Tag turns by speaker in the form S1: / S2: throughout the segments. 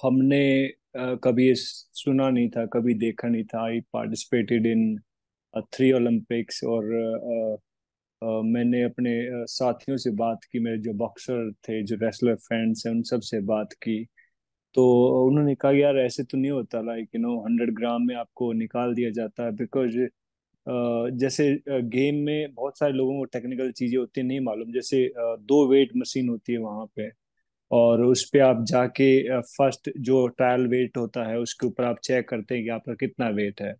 S1: हमने कभी ये सुना नहीं था, कभी देखा नहीं था। I participated in 3 Olympics. और मैंने अपने साथियों से बात की, मेरे जो बॉक्सर थे, जो रेसलर फ्रेंड्स हैं, उन सब से बात की। तो उन्होंने कहा यार ऐसे तो नहीं होता, लाइक 100 ग्राम में आपको निकाल दिया जाता है। बिकॉज जैसे गेम में बहुत सारे लोगों को टेक्निकल चीजें होती हैं नहीं मालूम। जैसे 2 वेट मशीन होती है वहां पे, और उस पे आप जाके फर्स्ट जो ट्रायल वेट होता है उसके ऊपर आप चेक करते हैं कि आपका कितना वेट है।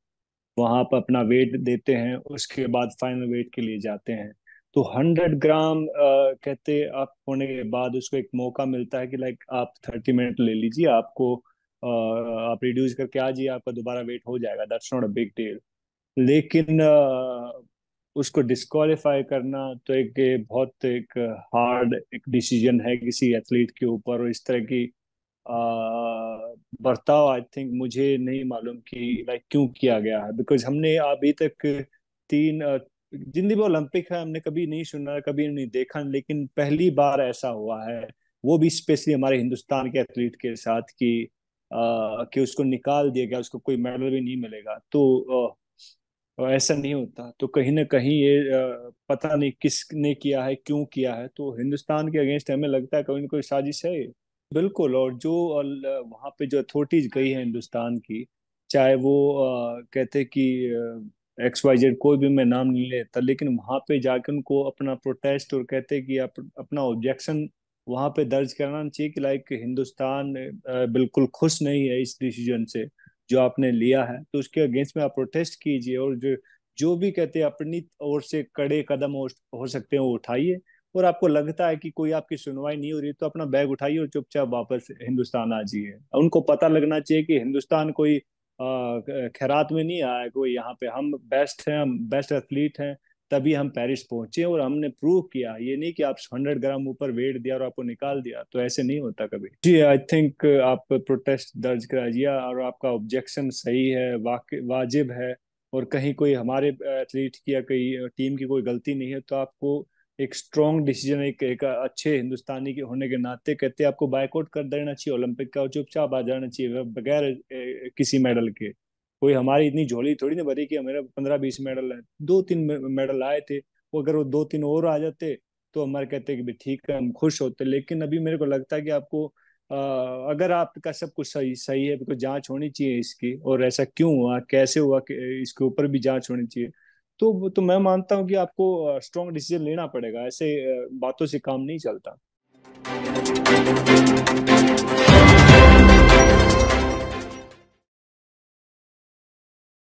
S1: वहां पर अपना वेट देते हैं, उसके बाद फाइनल वेट के लिए जाते हैं। तो 100 ग्राम कहते आप होने के बाद उसको एक मौका मिलता है कि लाइक आप 30 मिनट ले लीजिए, आपको आप रिड्यूस करके आ जाइए, आपका दोबारा वेट हो जाएगा। That's not a big deal. लेकिन उसको डिस्क्वालीफाई करना तो एक बहुत एक हार्ड एक डिसीजन है किसी एथलीट के ऊपर। और इस तरह की अ, बर्ताव आई थिंक मुझे नहीं मालूम कि लाइक क्यों किया गया है। बिकॉज हमने अभी तक तीन जितनी भी ओलंपिक है हमने कभी नहीं सुना, कभी नहीं देखा, लेकिन पहली बार ऐसा हुआ है, वो भी स्पेशली हमारे हिंदुस्तान के एथलीट के साथ कि उसको निकाल दिया गया, उसको कोई मेडल भी नहीं मिलेगा। तो ऐसा नहीं होता। तो कहीं ना कहीं ये पता नहीं किसने किया है, क्यों किया है। तो हिंदुस्तान के अगेंस्ट हमें लगता है कोई ना कोई साजिश है ये। बिल्कुल। और जो वहाँ पे जो अथॉरिटीज गई है हिंदुस्तान की, चाहे वो कहते कि XYZ, कोई भी मैं नाम नहीं लेता, लेकिन वहाँ पे जाके उनको अपना प्रोटेस्ट और कहते कि अपना ऑब्जेक्शन वहाँ पे दर्ज कराना चाहिए कि लाइक हिंदुस्तान बिल्कुल खुश नहीं है इस डिसीजन से जो आपने लिया है। तो उसके अगेंस्ट में आप प्रोटेस्ट कीजिए, और जो जो भी कहते हैं अपनी ओर से कड़े कदम हो सकते हैं वो उठाइए। और आपको लगता है कि कोई आपकी सुनवाई नहीं हो रही, तो अपना बैग उठाइए और चुपचाप वापस हिंदुस्तान आ जाइए। उनको पता लगना चाहिए कि हिंदुस्तान कोई खैरात में नहीं आया है कोई। यहाँ पे हम बेस्ट हैं, हम बेस्ट एथलीट हैं, तभी हम पेरिस पहुंचे और हमने प्रूव किया। ये नहीं कि आप 100 ग्राम ऊपर वेट दिया और आपको निकाल दिया। तो ऐसे नहीं होता कभी। जी आई थिंक आप प्रोटेस्ट दर्ज कराइए, और आपका ऑब्जेक्शन सही है, वाजिब है, और कहीं कोई हमारे एथलीट की या कोई टीम की कोई गलती नहीं है, तो आपको एक स्ट्रॉन्ग डिसीजन, एक अच्छे हिंदुस्तानी के होने के नाते कहते हैं आपको बायकॉट कर देना चाहिए ओलंपिक का, और चुपचाप आ जाना चाहिए बगैर किसी मेडल के। कोई हमारी इतनी झोली थोड़ी ना भरी कि हमारे 15-20 मेडल है। 2-3 मेडल आए थे, वो अगर वो 2-3 और आ जाते तो हमारे कहते कि भी ठीक है, हम खुश होते। लेकिन अभी मेरे को लगता है कि आपको अगर आपका सब कुछ सही सही है तो जांच होनी चाहिए इसकी, और ऐसा क्यों हुआ, कैसे हुआ, इसके ऊपर भी जांच होनी चाहिए। तो मैं मानता हूँ कि आपको स्ट्रॉन्ग डिसीजन लेना पड़ेगा। ऐसे बातों से काम नहीं चलता।